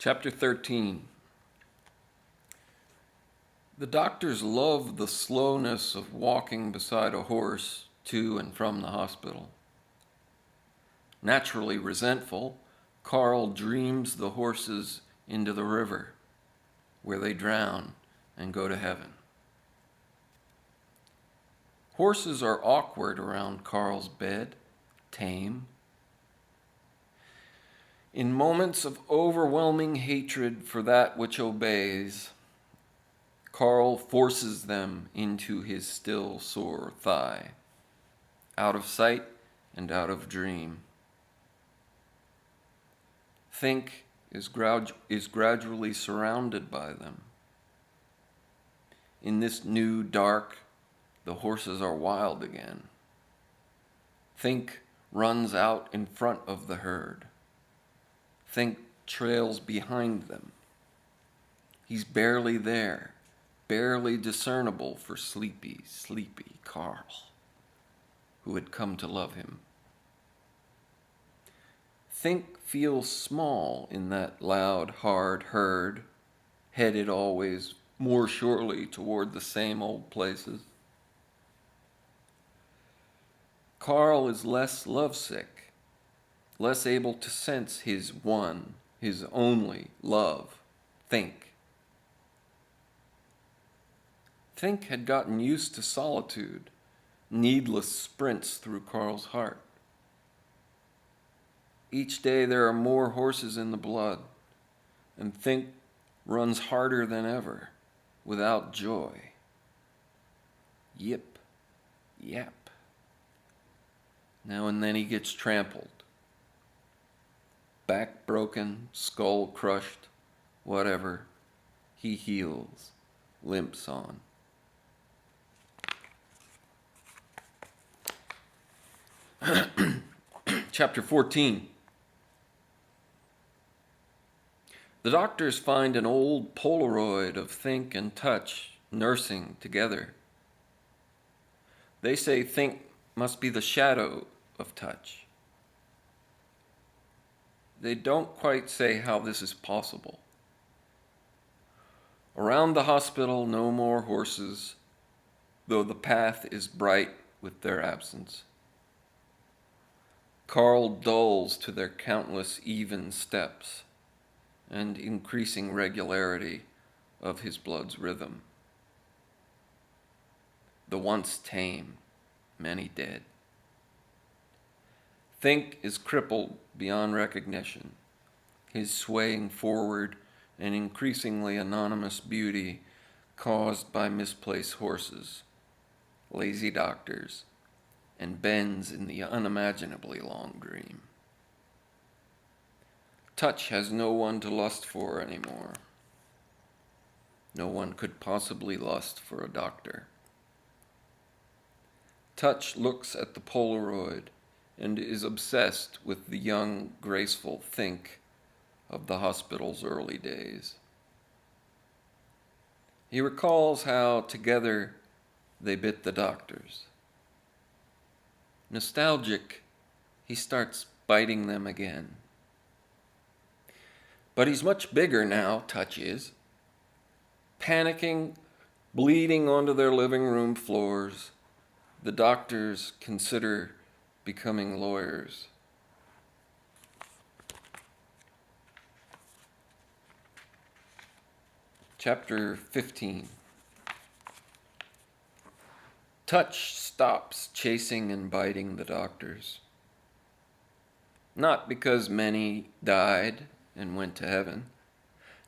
Chapter 13. The doctors love the slowness of walking beside a horse to and from the hospital. Naturally resentful, Carl dreams the horses into the river, where they drown and go to heaven. Horses are awkward around Carl's bed, tame. In moments of overwhelming hatred for that which obeys, Carl forces them into his still sore thigh, out of sight and out of dream. Think is gradually surrounded by them. In this new dark, the horses are wild again. Think runs out in front of the herd. Think trails behind them. He's barely there, barely discernible for sleepy Carl, who had come to love him. Think feels small in that loud, hard herd, headed always more surely toward the same old places. Carl is less lovesick, less able to sense his one, his only love, Think. Think had gotten used to solitude, needless sprints through Carl's heart. Each day there are more horses in the blood, and Think runs harder than ever, without joy. Yip, yap. Now and then he gets trampled. Back broken, skull crushed, whatever, he heals, limps on. Chapter 14. The doctors find an old Polaroid of Think and Touch nursing together. They say Think must be the shadow of Touch. They don't quite say how this is possible. Around the hospital, no more horses, though the path is bright with their absence. Carl dulls to their countless even steps and increasing regularity of his blood's rhythm. The once tame, many dead. Think is crippled beyond recognition, his swaying forward and increasingly anonymous beauty caused by misplaced horses, lazy doctors, and bends in the unimaginably long dream. Touch has no one to lust for anymore. No one could possibly lust for a doctor. Touch looks at the Polaroid and is obsessed with the young, graceful Think of the hospital's early days. He recalls how together they bit the doctors. Nostalgic, he starts biting them again. But he's much bigger now, Touch is. Panicking, bleeding onto their living room floors, the doctors consider becoming lawyers. Chapter 15. Touch stops chasing and biting the doctors. Not because many died and went to heaven,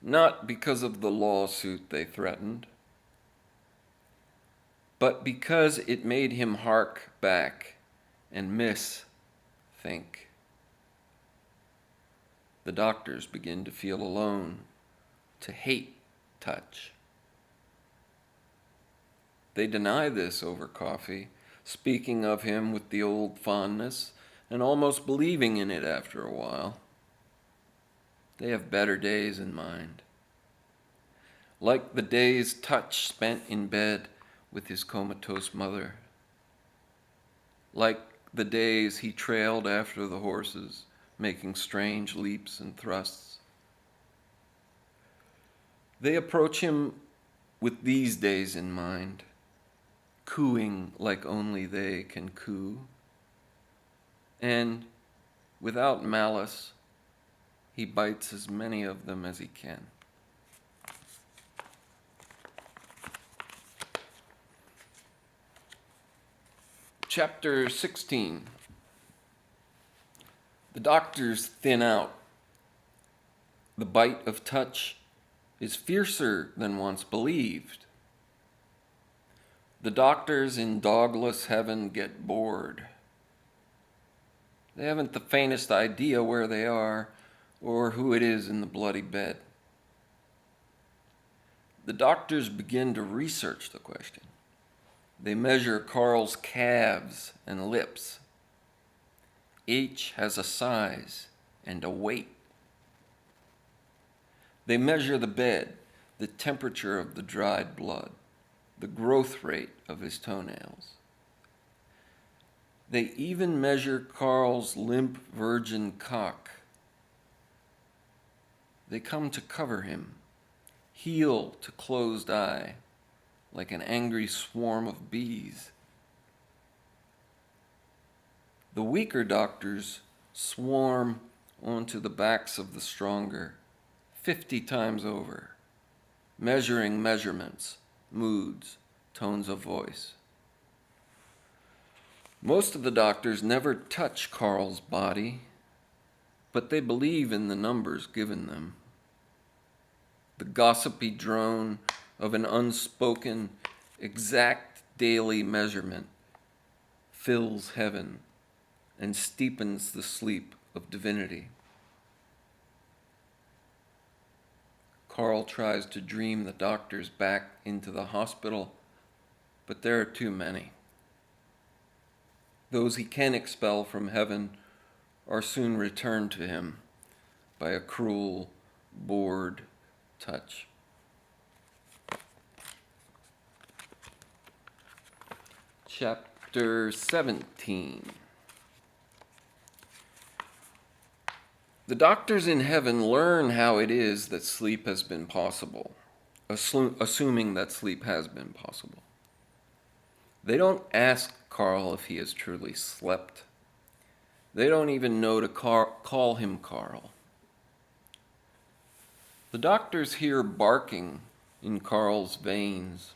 not because of the lawsuit they threatened, but because it made him hark back and miss Think. The doctors begin to feel alone, to hate Touch. They deny this over coffee, speaking of him with the old fondness and almost believing in it after a while. They have better days in mind. Like the days Touch spent in bed with his comatose mother. Like the days he trailed after the horses, making strange leaps and thrusts. They approach him with these days in mind, cooing like only they can coo, and without malice, he bites as many of them as he can. Chapter 16. The doctors thin out. The bite of touch is fiercer than once believed. The doctors in dogless heaven get bored. They haven't the faintest idea where they are or who it is in the bloody bed. The doctors begin to research the question. They measure Carl's calves and lips. Each has a size and a weight. They measure the bed, the temperature of the dried blood, the growth rate of his toenails. They even measure Carl's limp virgin cock. They come to cover him, heel to closed eye, like an angry swarm of bees. The weaker doctors swarm onto the backs of the stronger, 50 times over, measuring measurements, moods, tones of voice. Most of the doctors never touch Carl's body, but they believe in the numbers given them. The gossipy drone of an unspoken, exact daily measurement fills heaven and steepens the sleep of divinity. Carl tries to dream the doctors back into the hospital, but there are too many. Those he can expel from heaven are soon returned to him by a cruel, bored touch. Chapter 17. The doctors in heaven learn how it is that sleep has been possible, assuming that sleep has been possible. They don't ask Carl if he has truly slept. They don't even know to call him Carl. The doctors hear barking in Carl's veins.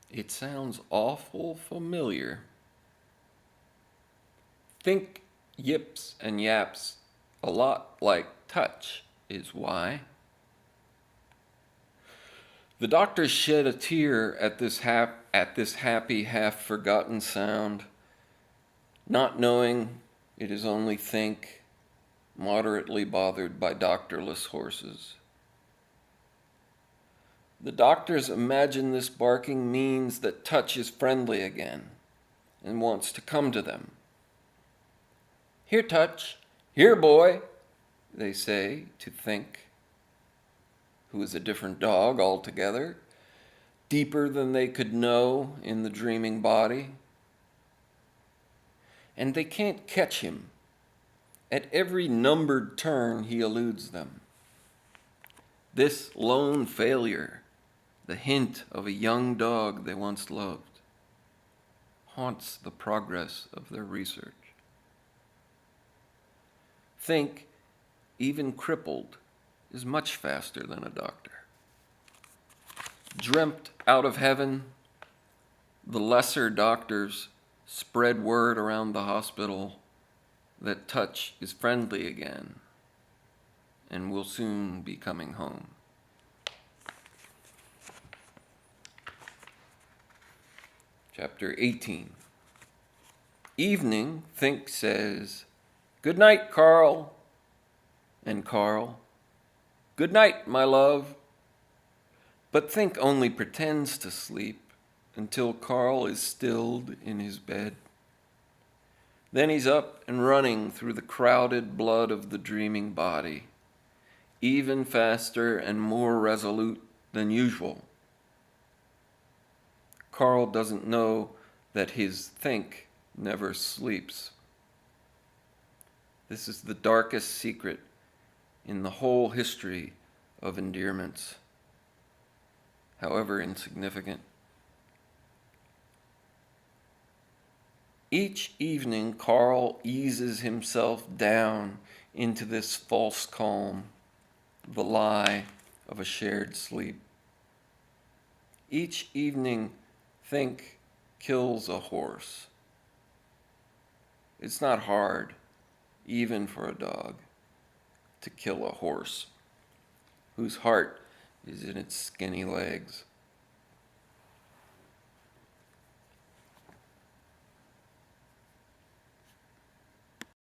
It sounds awful familiar. Think yips and yaps a lot like touch is why. The doctors shed a tear at this happy, half-forgotten sound, not knowing it is only think, moderately bothered by doctorless horses. The doctors imagine this barking means that touch is friendly again and wants to come to them. Here, touch. Here, boy, they say to think, who is a different dog altogether, deeper than they could know in the dreaming body. And they can't catch him. At every numbered turn, he eludes them. This lone failure, the hint of a young dog they once loved, haunts the progress of their research. Think, even crippled, is much faster than a doctor. Dreamt out of heaven, the lesser doctors spread word around the hospital that touch is friendly again and will soon be coming home. Chapter 18. Evening, Think says, "Good night, Carl." And Carl, "Good night, my love." But Think only pretends to sleep until Carl is stilled in his bed. Then he's up and running through the crowded blood of the dreaming body, even faster and more resolute than usual. Carl doesn't know that his Think never sleeps. This is the darkest secret in the whole history of endearments, however insignificant. Each evening, Carl eases himself down into this false calm, the lie of a shared sleep. Each evening, think kills a horse. It's not hard, even for a dog, to kill a horse whose heart is in its skinny legs.